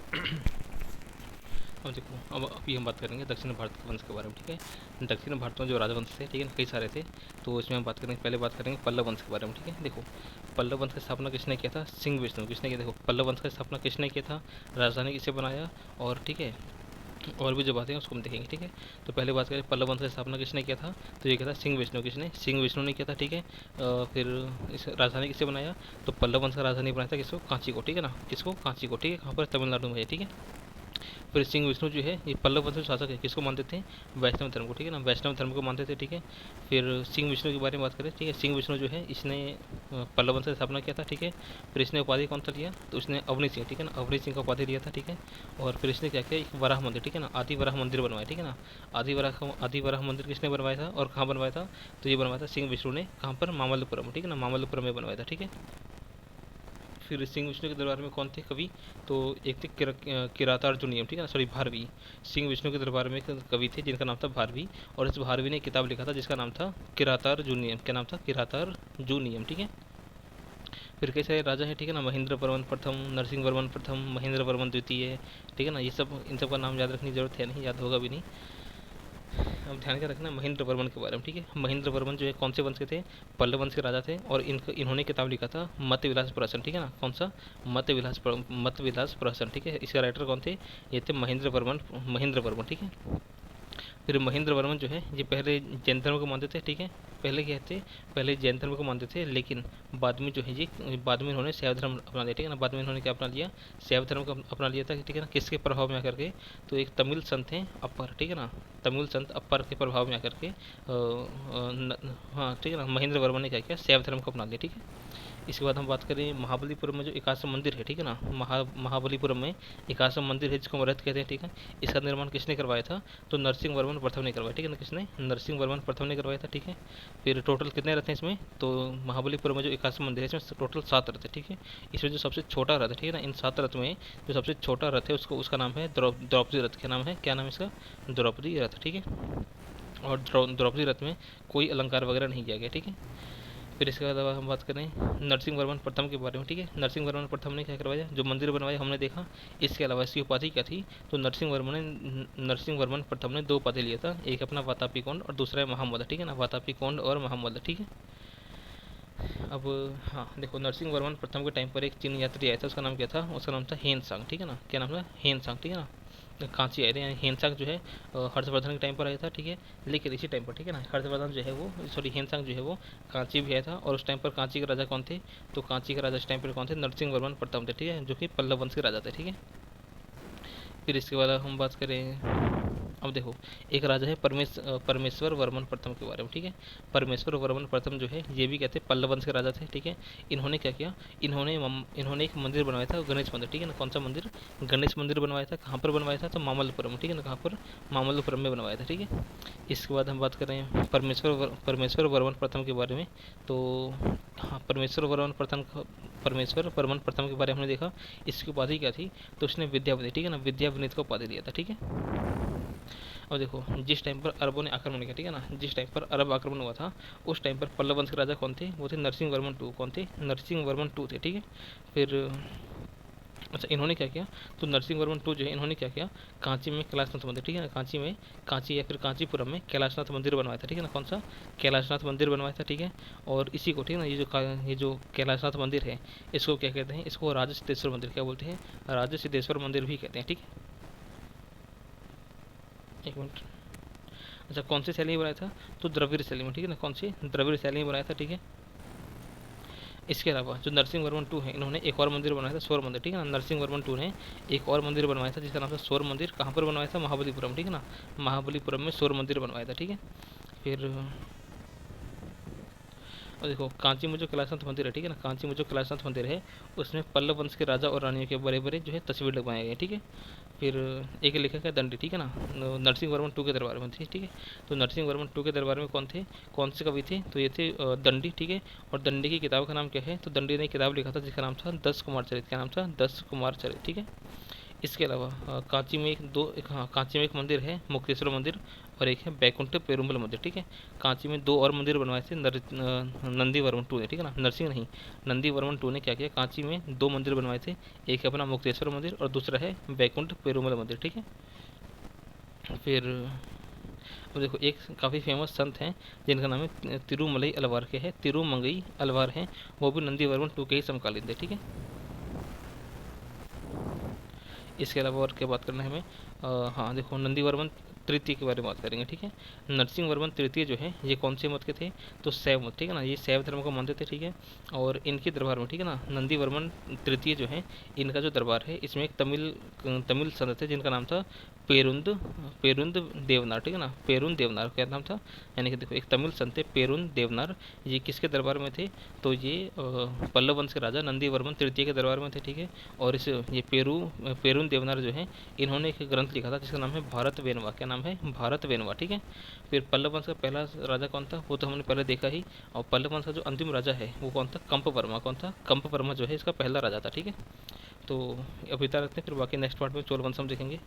अब देखो, अब अभी हम बात करेंगे दक्षिण भारत के वंश के बारे में, ठीक है। दक्षिण भारत में जो राजवंश थे, ठीक है, कई सारे थे। तो इसमें हम बात करेंगे, पहले बात करेंगे पल्लव वंश के बारे में, ठीक है। देखो, पल्लव वंश की स्थापना किसने किया था? सिंह विष्णु। किसने किया? देखो, पल्लव वंश की स्थापना किसने किया था, राजधानी किसे बनाया, और ठीक है, और भी जो बातें हैं उसको हम देखेंगे, ठीक है। तो पहले बात करें पल्लव वंश की स्थापना किसने किया था, तो ये किया था सिंह विष्णु। किसने? सिंह विष्णु ने किया था, ठीक है। फिर इस राजधानी किसे बनाया, तो पल्लव वंश का राजधानी बनाया था किसको? कांची को, ठीक है ना। किसको? कांची को, ठीक है। कहाँ पर? तमिलनाडु में है, ठीक है। फिर सिंह विष्णु जो है ये पल्लव वंश के शासक है, किसको मानते थे? वैष्णव धर्म को, ठीक है ना, वैष्णव धर्म को मानते थे, ठीक है। फिर सिंह विष्णु के बारे में बात करें, ठीक है। सिंह विष्णु जो है इसने पल्लव वंश की स्थापना किया था, ठीक है। फिर इसने उपाधि कौन सा लिया, तो इसने अवनी सिंह, ठीक है ना, अवनी सिंह का उपाधि लिया था, ठीक है। और फिर इसने क्या किया, एक वराह मंदिर, ठीक है ना, आदि वराह मंदिर बनवाया, ठीक है ना। आदि वराह मंदिर किसने बनवाया था और कहाँ बनवाया था, तो ये बनवाया था सिंह विष्णु ने। कहाँ पर? मामल्लपुरम, ठीक है ना, मामल्लपुरम में बनवाया था, ठीक है। फिर सिंह विष्णु के दरबार में कौन थे कवि, तो एक थे किरातार्जुनीयम, ठीक है ना, सॉरी, भारवी। सिंह विष्णु के दरबार में एक कवि थे जिनका नाम था भारवी, और इस भारवी ने एक किताब लिखा था जिसका नाम था किरातार्जुनीयम। क्या नाम था? किरातार्जुनीयम, ठीक है। फिर कई सारे राजा है, ठीक है ना, महेंद्र वर्मन प्रथम, नरसिंह वर्मन प्रथम, महेंद्र वर्मन द्वितीय, ठीक है ना। ये सब, इन सब का नाम याद रखने की जरूरत है नहीं, याद होगा भी नहीं। अब ध्यान क्या रखना महेंद्र वर्मन के बारे में, ठीक है। महेंद्र वर्मन जो है कौन से वंश के थे? पल्लव वंश के राजा थे, और इन्होंने किताब लिखा था मत विलास प्रहसन, ठीक है ना। कौन सा? मत विलास प्रहसन, ठीक है। इसके राइटर कौन थे? ये थे महेंद्र वर्मन, ठीक है। फिर महेंद्र वर्मन जो है ये पहले जैन धर्म को मानते थे, ठीक है। पहले क्या थे? पहले जैन धर्म को मानते थे, लेकिन बाद में जो है ये बाद में इन्होंने शैव धर्म अपना लिया, ठीक है ना। बाद में इन्होंने क्या अपना लिया? शैव धर्म को अपना लिया था, ठीक है ना। किसके प्रभाव में आकर के? तो एक तमिल संत हैं अपर, ठीक है ना, तमिल संत अपर के प्रभाव में आकर के हाँ, ठीक है ना, महेंद्र वर्मन ने क्या किया? शैव धर्म को अपना लिया, ठीक है। इसके बाद हम बात करें महाबलीपुरम में जो एकाश्रम मंदिर है, ठीक है ना, महाबलीपुरम में एकाश्रम मंदिर है जिसको हम रथ कहते हैं, ठीक है। इसका निर्माण किसने करवाया था, तो नरसिंह वर्मन प्रथम ने करवाया, ठीक है ना। किसने? नरसिंह वर्मन प्रथम ने करवाया था, ठीक है। फिर टोटल कितने रथ हैं इसमें, तो महाबलीपुरम में जो एकाश्रम मंदिर है इसमें टोटल 7 रथ है, ठीक है। इसमें जो सबसे छोटा रथ है, ठीक है ना, इन 7 रथ में जो सबसे छोटा रथ है उसका नाम है द्रौपदी रथ। क्या नाम है? क्या नाम है इसका? द्रौपदी रथ, ठीक है। और द्रौपदी रथ में कोई अलंकार वगैरह नहीं किया गया, ठीक है। फिर इसके अलावा हम बात करें नरसिंह वर्मन प्रथम के बारे में, ठीक है। नरसिंह वर्मन प्रथम ने क्या करवाया? जो मंदिर बनवाया हमने देखा। इसके अलावा इसकी उपाधि क्या थी, तो नरसिंह वर्मन प्रथम ने 2 उपाधि लिया था, एक अपना वातापी कोंड और दूसरा है महामल्ल, ठीक है ना, वातापी कोंड और महामल्ल, ठीक है। अब हाँ देखो, नरसिंह वर्मन प्रथम के टाइम पर एक चीन यात्री आया था, उसका नाम क्या था? उसका नाम था हेन सांग, ठीक है ना। क्या नाम था? हेन सांग, ठीक है ना। कांची आए थे, यानी हेनसांग जो है हर्षवर्धन के टाइम पर आया था, ठीक है। लेकिन इसी टाइम पर, ठीक है ना, हर्षवर्धन जो है वो, सॉरी, हेनसांग जो है वो कांची भी आया था, और उस टाइम पर कांची के राजा कौन थे, तो कांची के राजा इस टाइम पर कौन थे? नरसिंह वर्मन प्रथम थे, ठीक है, जो कि पल्लव वंश के राजा थे, ठीक है। फिर इसके बाद हम बात करें, अब देखो, एक राजा है परमेश्वर वर्मन प्रथम के बारे में, ठीक है। परमेश्वर वर्मन प्रथम जो है ये भी कहते हैं पल्लव वंश के राजा थे, ठीक है। इन्होंने क्या किया, इन्होंने एक मंदिर बनवाया था, गणेश मंदिर, ठीक है ना। कौन सा मंदिर? गणेश मंदिर बनवाया था। कहाँ पर बनवाया था, तो मामल्लपुरम, ठीक है ना। कहाँ पर? मामल्लपुरम में बनवाया था, ठीक है। इसके बाद हम बात करें परमेश्वर वर्मन प्रथम के बारे में, तो हाँ, परमेश्वर वर्मन प्रथम के बारे में हमने देखा। इसकी उपाधि क्या थी, तो उसने विद्यावती, ठीक है ना, विद्याविनीत का उपाधि दिया था, ठीक है। और देखो, जिस टाइम पर अरबों ने आक्रमण किया, ठीक है ना, जिस टाइम पर अरब आक्रमण हुआ था उस टाइम पर पल्लव वंश के राजा कौन थे, वो थे नरसिंह वर्मन टू। कौन थे? नरसिंह वर्मन टू थे, ठीक है। फिर अच्छा, इन्होंने क्या किया, तो नरसिंह वर्मन टू जो है इन्होंने क्या किया, कांची में कैलाशनाथ मंदिर, ठीक है ना, कांची या फिर कांचीपुरम में कैलाशनाथ मंदिर बनवाया था, ठीक है ना। कौन सा? कैलाशनाथ मंदिर बनवाया था, ठीक है। और इसी को, ठीक है ना, ये जो कैलाशनाथ मंदिर है इसको क्या कहते हैं, इसको राजा सिद्धेश्वर मंदिर क्या बोलते हैं, राजा सिद्धेश्वर मंदिर भी कहते हैं, ठीक है। एक मिनट। अच्छा, कौन सी शैली में बनाया था, तो द्रविड़ शैली में, ठीक है ना। कौन सी? द्रविड़ शैली में बनाया था, ठीक है। इसके अलावा जो नरसिंह वर्मन टू है इन्होंने एक और मंदिर बनाया था, सौर मंदिर, ठीक है ना। नरसिंह वर्मन टू ने एक और मंदिर बनवाया था जिसका नाम था सौर मंदिर। कहाँ पर बनवाया था? महाबलीपुरम, ठीक है ना, महाबलीपुरम में सौर मंदिर बनवाया था, ठीक है। फिर और देखो, कांची में जो कैलाशनाथ मंदिर है, ठीक है ना, कांची में जो कैलाशनाथ मंदिर है उसमें पल्लव वंश के राजा और रानियों के बड़े बड़े जो है तस्वीर लगवाए गए, ठीक है। फिर एक लेखक है दंडी, ठीक है ना, नरसिंह वर्मन टू के दरबार में थी, ठीक है। तो नरसिंह वर्मन टू के दरबार में कौन थे, कौन से कवि थे, तो ये थे दंडी, ठीक है। और दंडी की किताब का नाम क्या है, तो दंडी ने किताब लिखा था जिसका नाम था 10 कुमार चरित। क्या नाम था? 10 कुमार चरित, ठीक है। इसके अलावा कांची में एक मंदिर है मुक्तेश्वर मंदिर, और एक है बैकुंठ पेरुम्बल मंदिर, ठीक है। कांची में दो और मंदिर बनवाए थे नंदी वर्मन टू ने, ठीक है ना, नरसिंह नहीं, नंदी वर्मन टू ने क्या किया, कांची में दो मंदिर बनवाए थे, एक है अपना मुक्तेश्वर मंदिर और दूसरा है बैकुंठ पेरुमल मंदिर, ठीक है। फिर अब देखो एक काफ़ी फेमस संत हैं जिनका नाम है तिरुमलई अलवार के है, तिरुमंगई अलवार हैं, वो भी नंदी वर्मन टू के ही समकालीन थे, ठीक है। इसके अलावा और क्या बात करना है हमें, हाँ देखो नंदी वर्मन तृतीय के बारे में बात करेंगे, ठीक है। नरसिंह वर्मन तृतीय जो है ये कौन से मत के थे, तो शैव मत, ठीक है ना, ये शैव धर्म को मानते थे, ठीक है। और इनके दरबार में, ठीक है ना, नंदी वर्मन तृतीय जो है इनका जो दरबार है इसमें एक तमिल तमिल संत थे जिनका नाम था पेरुंद पेरुंद देवनार, ठीक है ना, पेरुंद देवनार क्या नाम था, यानी कि देखो एक तमिल संत थे पेरुंद देवनार, ये किसके दरबार में थे, तो ये पल्लव वंश के राजा नंदी वर्मन तृतीय के दरबार में थे, ठीक है। और इस ये पेरुन देवनार जो है इन्होंने एक ग्रंथ लिखा था जिसका नाम है भारत वेनवा, क्या नाम है, भारत वेनवा, ठीक है। फिर पल्लव वंश का पहला राजा कौन था, वो तो हमने पहले देखा ही, और पल्लव वंश का जो अंतिम राजा है वो कौन था, कंप वर्मा, कौन था, कंप वर्मा जो है इसका पहला राजा था, ठीक है। तो अभी तक रखते हैं, फिर बाकी नेक्स्ट पार्ट में चोल वंश हम देखेंगे।